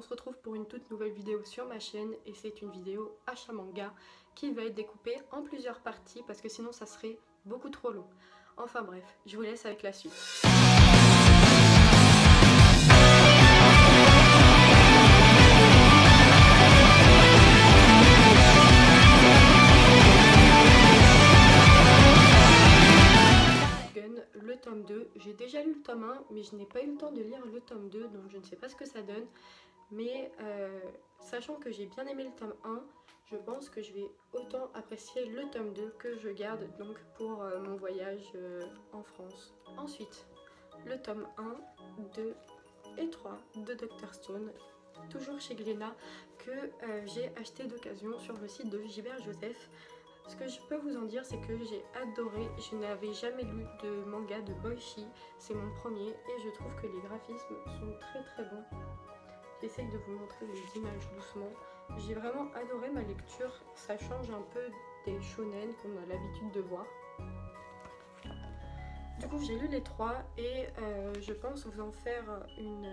on se retrouve pour une toute nouvelle vidéo sur ma chaîne et c'est une vidéo achat manga qui va être découpée en plusieurs parties parce que sinon ça serait beaucoup trop long. Enfin bref, je vous laisse avec la suite. Le tome 2, j'ai déjà lu le tome 1 mais je n'ai pas eu le temps de lire le tome 2 donc je ne sais pas ce que ça donne, mais sachant que j'ai bien aimé le tome 1, je pense que je vais autant apprécier le tome 2 que je garde donc pour mon voyage en France. Ensuite, le tome 1, 2 et 3 de Dr Stone, toujours chez Glénat, que j'ai acheté d'occasion sur le site de Gilbert Joseph. Ce que je peux vous en dire, c'est que j'ai adoré. Je n'avais jamais lu de manga de Boichi, c'est mon premier et je trouve que les graphismes sont très bons. J'essaye de vous montrer les images doucement. J'ai vraiment adoré ma lecture, ça change un peu des shonen qu'on a l'habitude de voir. Du coup j'ai lu les trois et je pense vous en faire une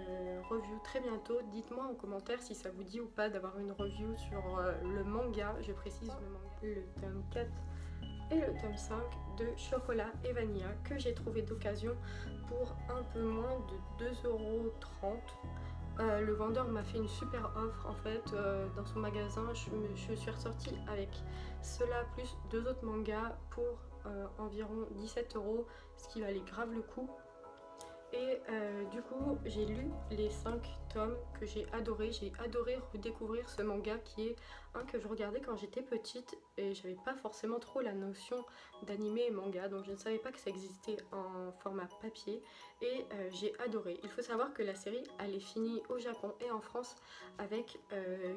review très bientôt. Dites-moi en commentaire si ça vous dit ou pas d'avoir une review sur le manga, je précise le manga. Le tome 4 et le tome 5 de Chocolat et Vanilla que j'ai trouvé d'occasion pour un peu moins de 2,30 €. Le vendeur m'a fait une super offre en fait dans son magasin. Je suis ressortie avec cela plus deux autres mangas pour environ 17 €, ce qui valait grave le coup. Et du coup j'ai lu les 5 tomes que j'ai adoré. J'ai adoré redécouvrir ce manga qui est un que je regardais quand j'étais petite et j'avais pas forcément trop la notion d'anime et manga, donc je ne savais pas que ça existait en format papier et j'ai adoré. Il faut savoir que la série elle est finie au Japon et en France avec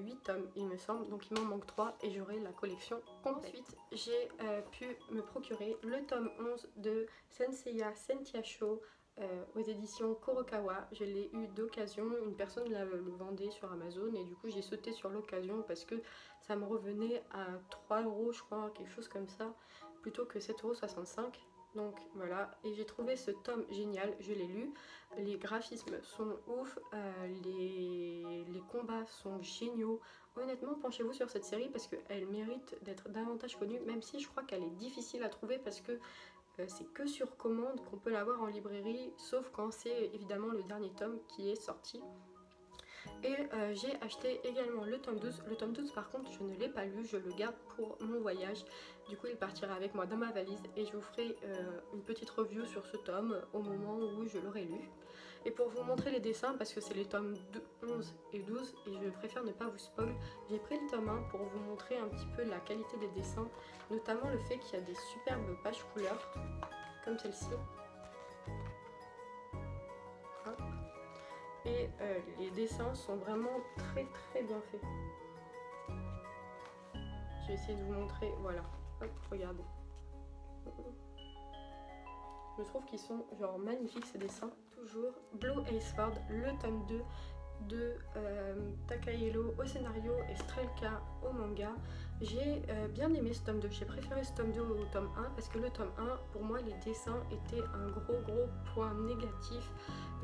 8 tomes il me semble, donc il m'en manque 3 et j'aurai la collection complète. Ensuite j'ai pu me procurer le tome 11 de Senseiya Sentiasho aux éditions Kurokawa. Je l'ai eu d'occasion, une personne le vendait sur Amazon et du coup j'ai sauté sur l'occasion parce que ça me revenait à 3 € je crois, quelque chose comme ça, plutôt que 7,65 €. Donc voilà, et j'ai trouvé ce tome génial, je l'ai lu, les graphismes sont ouf, les combats sont géniaux. Honnêtement penchez-vous sur cette série parce qu'elle mérite d'être davantage connue, même si je crois qu'elle est difficile à trouver parce que c'est que sur commande qu'on peut l'avoir en librairie, sauf quand c'est évidemment le dernier tome qui est sorti. Et j'ai acheté également le tome 12. Le tome 12 par contre je ne l'ai pas lu, je le garde pour mon voyage. Du coup il partira avec moi dans ma valise et je vous ferai une petite review sur ce tome au moment où je l'aurai lu. Et pour vous montrer les dessins, parce que c'est les tomes 11 et 12 et je préfère ne pas vous spoil, j'ai pris le tome 1 pour vous montrer un petit peu la qualité des dessins, notamment le fait qu'il y a des superbes pages couleurs comme celle-ci. Et les dessins sont vraiment très bien faits. Je vais essayer de vous montrer, voilà, hop, regardez. Je trouve qu'ils sont genre magnifiques ces dessins. Toujours Blue Ace Ford, le tome 2 de Takahiro au scénario et Strelka au manga. J'ai bien aimé ce tome 2, j'ai préféré ce tome 2 au tome 1 parce que le tome 1, pour moi les dessins étaient un gros point négatif.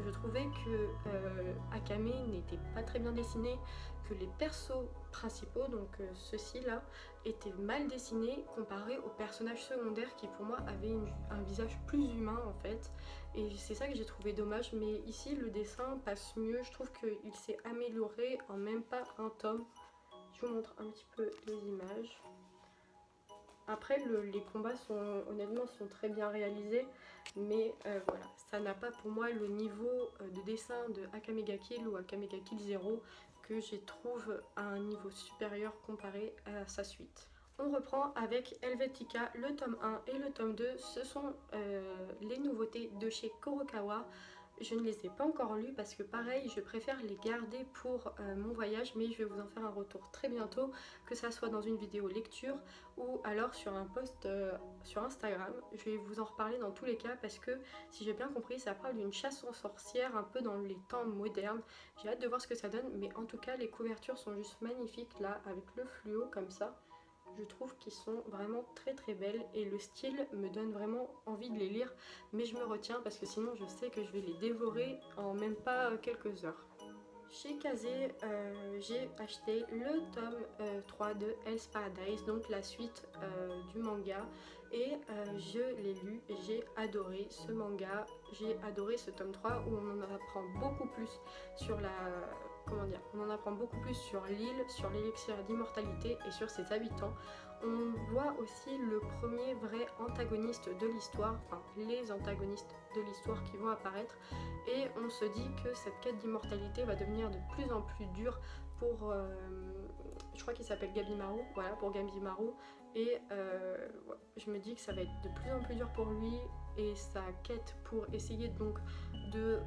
Je trouvais que Akame n'était pas très bien dessiné, que les persos principaux, donc ceux-ci là, étaient mal dessinés comparé aux personnages secondaires qui pour moi avaient un visage plus humain en fait. Et c'est ça que j'ai trouvé dommage, mais ici le dessin passe mieux, je trouve qu'il s'est amélioré en même pas un tome. Je vous montre un petit peu les images. Après les combats honnêtement sont très bien réalisés, mais voilà, ça n'a pas pour moi le niveau de dessin de Akame ga Kill ou Akame ga Kill 0 que je trouve à un niveau supérieur comparé à sa suite. On reprend avec Helvetica, le tome 1 et le tome 2. Ce sont les nouveautés de chez Kurokawa. Je ne les ai pas encore lus parce que pareil, je préfère les garder pour mon voyage, mais je vais vous en faire un retour très bientôt, que ça soit dans une vidéo lecture ou alors sur un post sur Instagram. Je vais vous en reparler dans tous les cas parce que si j'ai bien compris, ça parle d'une chasse aux sorcières un peu dans les temps modernes. J'ai hâte de voir ce que ça donne, mais en tout cas les couvertures sont juste magnifiques là avec le fluo comme ça. Je trouve qu'ils sont vraiment très belles et le style me donne vraiment envie de les lire, mais je me retiens parce que sinon je sais que je vais les dévorer en même pas quelques heures. Chez Kazé, j'ai acheté le tome 3 de Hell's Paradise, donc la suite du manga, et je l'ai lu et j'ai adoré ce manga, j'ai adoré ce tome 3 où on en apprend beaucoup plus sur la... Comment dire, on en apprend beaucoup plus sur l'île, sur l'élixir d'immortalité et sur ses habitants. On voit aussi le premier vrai antagoniste de l'histoire, enfin les antagonistes de l'histoire qui vont apparaître, et on se dit que cette quête d'immortalité va devenir de plus en plus dure pour, je crois qu'il s'appelle Gabimaru, voilà, pour Gabimaru, et je me dis que ça va être de plus en plus dur pour lui, et sa quête pour essayer donc de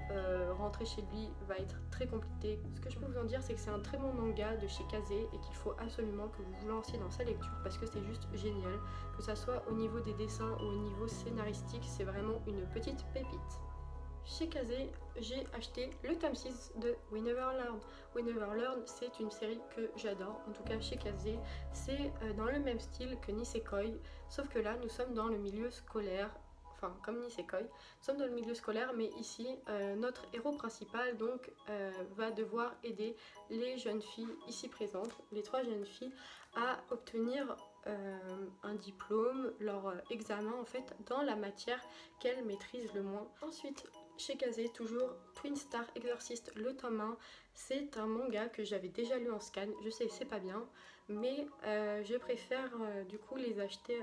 rentrer chez lui va être très compliquée. Ce que je peux vous en dire, c'est que c'est un très bon manga de chez Kazé et qu'il faut absolument que vous vous lanciez dans sa lecture parce que c'est juste génial, que ça soit au niveau des dessins ou au niveau scénaristique, c'est vraiment une petite pépite. Chez Kazé, j'ai acheté le tome 6 de We Never Learn. We Never Learn, c'est une série que j'adore, en tout cas chez Kazé. C'est dans le même style que Nisekoi, sauf que là, nous sommes dans le milieu scolaire, enfin comme Nisekoi. Nous sommes dans le milieu scolaire, mais ici, notre héros principal donc va devoir aider les jeunes filles ici présentes, les 3 jeunes filles, à obtenir un diplôme, leur examen en fait, dans la matière qu'elles maîtrisent le moins. Ensuite, chez Kazé, toujours Twin Star Exorcist, le tome 1, c'est un manga que j'avais déjà lu en scan, je sais c'est pas bien, mais je préfère du coup les acheter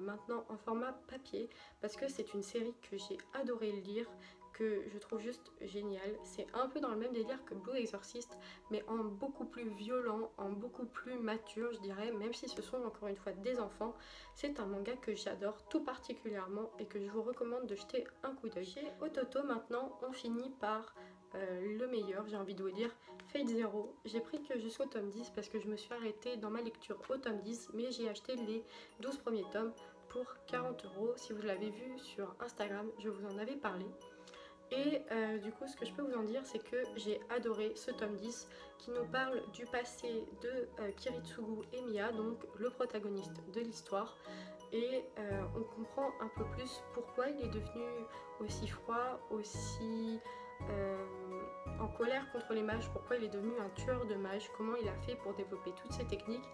maintenant en format papier parce que c'est une série que j'ai adoré lire, que je trouve juste génial. C'est un peu dans le même délire que Blue Exorcist, mais en beaucoup plus violent, en beaucoup plus mature, je dirais, même si ce sont encore une fois des enfants. C'est un manga que j'adore tout particulièrement et que je vous recommande de jeter un coup d'œil. Chez Ototo, maintenant, on finit par le meilleur, j'ai envie de vous dire, Fate Zero. J'ai pris que jusqu'au tome 10 parce que je me suis arrêtée dans ma lecture au tome 10, mais j'ai acheté les 12 premiers tomes pour 40 €. Si vous l'avez vu sur Instagram, je vous en avais parlé. Et du coup, ce que je peux vous en dire, c'est que j'ai adoré ce tome 10 qui nous parle du passé de Kiritsugu et Miya, donc le protagoniste de l'histoire. Et on comprend un peu plus pourquoi il est devenu aussi froid, aussi en colère contre les mages, pourquoi il est devenu un tueur de mages, comment il a fait pour développer toutes ces techniques.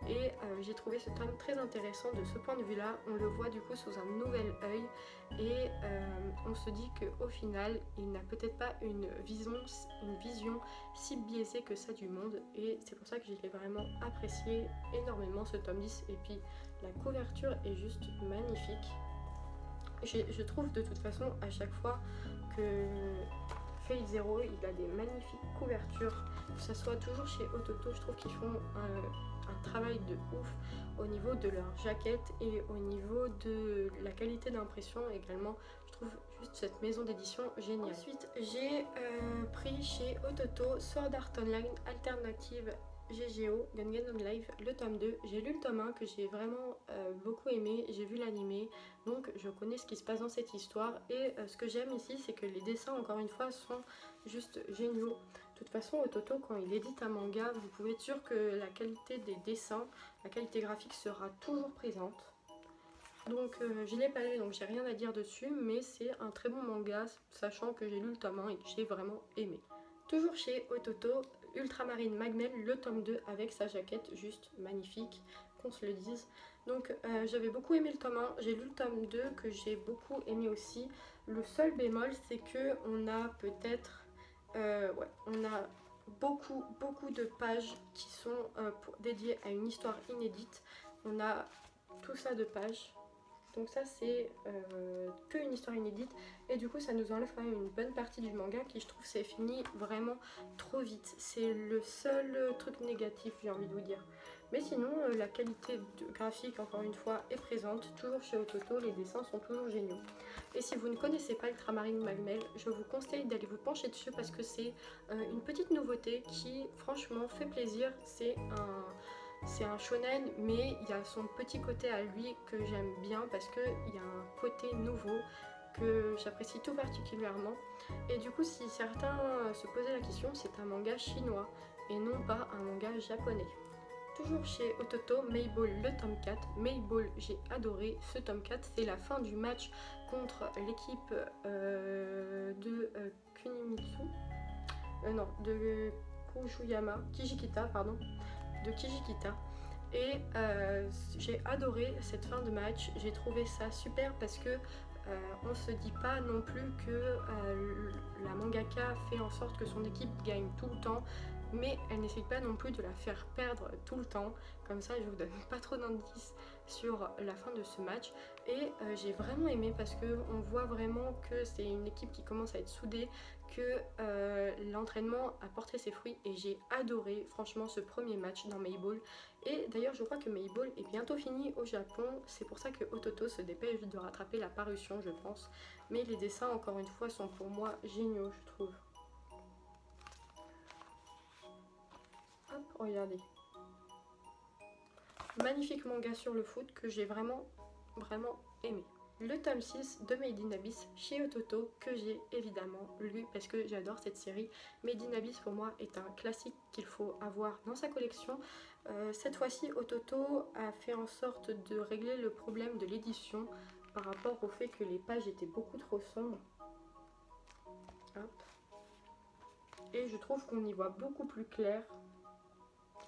Et j'ai trouvé ce tome très intéressant de ce point de vue là. On le voit du coup sous un nouvel œil et on se dit qu'au final il n'a peut-être pas une vision si biaisée que ça du monde, et c'est pour ça que j'ai vraiment apprécié énormément ce tome 10. Et puis la couverture est juste magnifique. Je trouve de toute façon à chaque fois que Fate Zero, il a des magnifiques couvertures, que ce soit toujours chez Ototo, je trouve qu'ils font un travail de ouf au niveau de leur jaquette et au niveau de la qualité d'impression également. Je trouve juste cette maison d'édition géniale. Ensuite, j'ai pris chez Ototo Sword Art Online Alternative GGO, Gun on Live, le tome 2. J'ai lu le tome 1 que j'ai vraiment beaucoup aimé, j'ai vu l'animé, donc je connais ce qui se passe dans cette histoire. Et ce que j'aime ici, c'est que les dessins, encore une fois, sont juste géniaux. De toute façon, Ototo, quand il édite un manga, vous pouvez être sûr que la qualité des dessins, la qualité graphique sera toujours présente. Donc je l'ai pas lu, donc j'ai rien à dire dessus, mais c'est un très bon manga, sachant que j'ai lu le tome 1 et que j'ai vraiment aimé. Toujours chez Ototo, Ultramarine Magmel, le tome 2 avec sa jaquette juste magnifique, qu'on se le dise. Donc j'avais beaucoup aimé le tome 1, j'ai lu le tome 2 que j'ai beaucoup aimé aussi. Le seul bémol, c'est que on a peut-être on a beaucoup de pages qui sont dédiées à une histoire inédite. On a tout ça de pages. Donc ça c'est que une histoire inédite et du coup ça nous enlève quand même une bonne partie du manga qui, je trouve, s'est fini vraiment trop vite. C'est le seul truc négatif, j'ai envie de vous dire. Mais sinon la qualité graphique, encore une fois, est présente. Toujours chez Ototo, les dessins sont toujours géniaux. Et si vous ne connaissez pas Ultramarine Magmel, je vous conseille d'aller vous pencher dessus parce que c'est une petite nouveauté qui franchement fait plaisir. C'est un shonen, mais il y a son petit côté à lui que j'aime bien parce qu'il y a un côté nouveau que j'apprécie tout particulièrement. Et du coup, si certains se posaient la question, c'est un manga chinois et non pas un manga japonais. Toujours chez Ototo, Mayball, le tome 4. Mayball, j'ai adoré ce tome 4. C'est la fin du match contre l'équipe de Kunimitsu. Non, de Kijikita, pardon, de Kijikita. Et j'ai adoré cette fin de match, j'ai trouvé ça super parce que on se dit pas non plus que la mangaka fait en sorte que son équipe gagne tout le temps, mais elle n'essaie pas non plus de la faire perdre tout le temps. Comme ça, je vous donne pas trop d'indices sur la fin de ce match. Et j'ai vraiment aimé parce que on voit vraiment que c'est une équipe qui commence à être soudée, que l'entraînement a porté ses fruits, et j'ai adoré franchement ce premier match dans Mayball. Et d'ailleurs je crois que Mayball est bientôt fini au Japon, c'est pour ça que Ototo se dépêche de rattraper la parution, je pense. Mais les dessins, encore une fois, sont pour moi géniaux, je trouve. Hop, regardez. Magnifique manga sur le foot que j'ai vraiment aimé. Le tome 6 de Made in Abyss chez Ototo, que j'ai évidemment lu parce que j'adore cette série. Made in Abyss pour moi est un classique qu'il faut avoir dans sa collection. Cette fois-ci, Ototo a fait en sorte de régler le problème de l'édition par rapport au fait que les pages étaient beaucoup trop sombres. Hop. Et je trouve qu'on y voit beaucoup plus clair.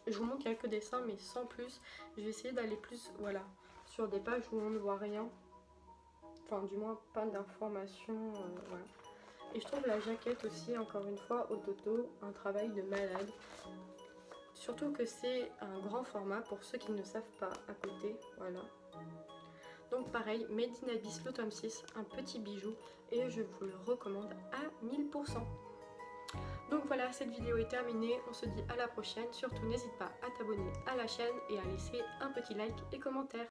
Je vous montre quelques dessins mais sans plus. Je vais essayer d'aller plus, voilà, sur des pages où on ne voit rien. Enfin, du moins pas d'informations, voilà. Et je trouve la jaquette aussi, encore une fois, Ototo, un travail de malade. Surtout que c'est un grand format pour ceux qui ne savent pas à côté, voilà. Donc pareil, Made in Abyss, le tome 6, un petit bijou, et je vous le recommande à 1000%. Donc voilà, cette vidéo est terminée, on se dit à la prochaine. Surtout n'hésite pas à t'abonner à la chaîne et à laisser un petit like et commentaire.